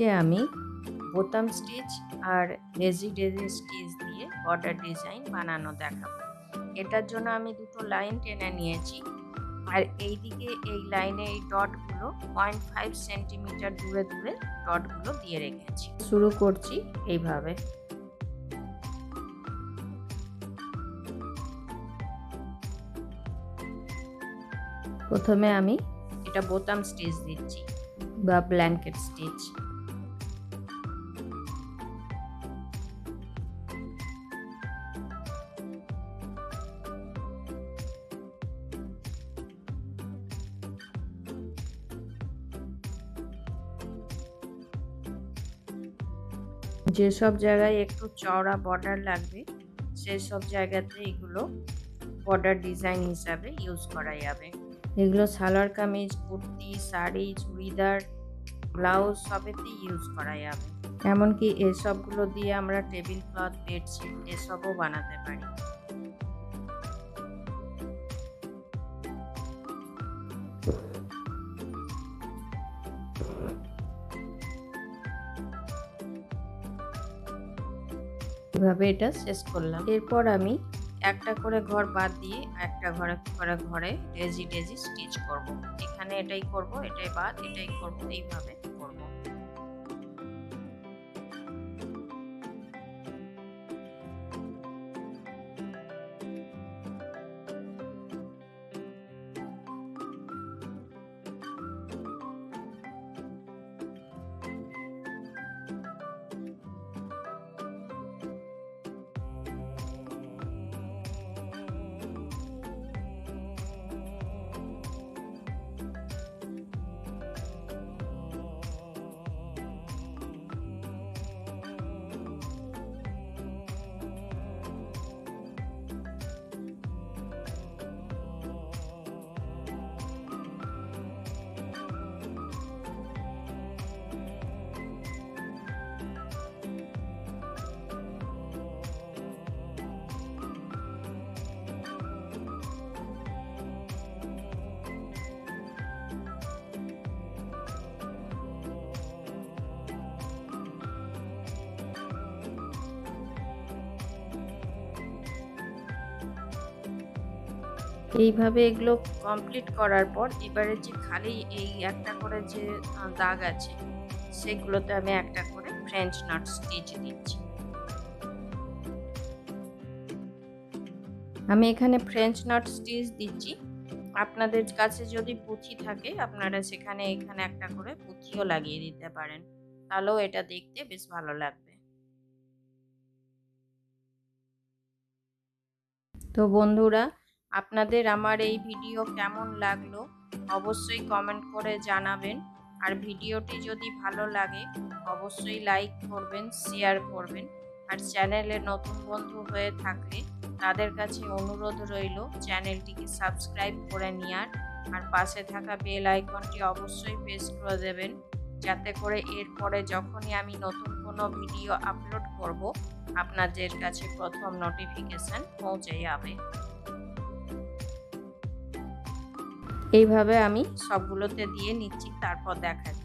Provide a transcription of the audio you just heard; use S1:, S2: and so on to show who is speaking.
S1: আজকে আমি বোতাম স্টিচ আর ডেজি ডেজি স্টিচ দিয়ে বর্ডার ডিজাইন বানানো দেখাবো। এটার জন্য আমি দুটো লাইন টেনে নিয়েছি, আর এইদিকে এই লাইনে এই ডটগুলো 0.5 সেন্টিমিটার দূরে দূরে ডটগুলো দিয়ে রেখেছি। শুরু করছি এইভাবে। প্রথমে আমি এটা বোতাম স্টিচ দিচ্ছি বা ব্ল্যাঙ্কেট স্টিচ। যেসব জায়গায় একটু চওড়া বর্ডার লাগবে সেসব জায়গাতে এগুলো বর্ডার ডিজাইন হিসাবে ইউজ করা যাবে। এগুলো সালোয়ার কামিজ, কুর্তি, শাড়ি, চুড়িদার, ব্লাউজ সবেতেই ইউজ করা যাবে। এমনকি এসবগুলো দিয়ে আমরা টেবিল ক্লথ, বেডশিট এসবও বানাতে পারি। এভাবে এটা শেষ করলাম। এরপর আমি একটা করে ঘর বাদ দিয়ে একটা ঘরে ডেজি ডেজি স্টিচ করব। এখানে এটাই করব, এটাই বাদ, এটাই করব, এইভাবে করব। এইভাবে এগুলো কমপ্লিট করার পর এবারে যে খালি এই একটা করে যে দাগ আছে সেগুলোতে আমি একটা করে ফ্রেঞ্চ নট স্টিচ দিচ্ছি। আমি এখানে ফ্রেঞ্চ নট স্টিচ দিচ্ছি। আপনাদের কাছে যদি পুঁথি থাকে আপনারা এখানে একটা করে পুঁথিও লাগিয়ে দিতে পারেন, তাহলেও এটা দেখতে বেশ ভালো লাগবে। তো বন্ধুরা, আপনাদের আমার এই ভিডিও কেমন লাগলো অবশ্যই কমেন্ট করে জানাবেন। আর ভিডিওটি যদি ভালো লাগে অবশ্যই লাইক করবেন, শেয়ার করবেন। আর চ্যানেলে নতুন বন্ধু হয়ে থাকলে তাদের কাছে অনুরোধ রইল চ্যানেলটিকে সাবস্ক্রাইব করে নেওয়ার, আর পাশে থাকা বেল আইকনটি অবশ্যই প্রেস করে দেবেন, যাতে করে এরপরে যখনই আমি নতুন কোনো ভিডিও আপলোড করব আপনাদের কাছে প্রথম নোটিফিকেশন পৌঁছে যাবে। এইভাবে আমি সবগুলোতে দিয়ে নিচ্ছি, তারপর দেখাচ্ছি।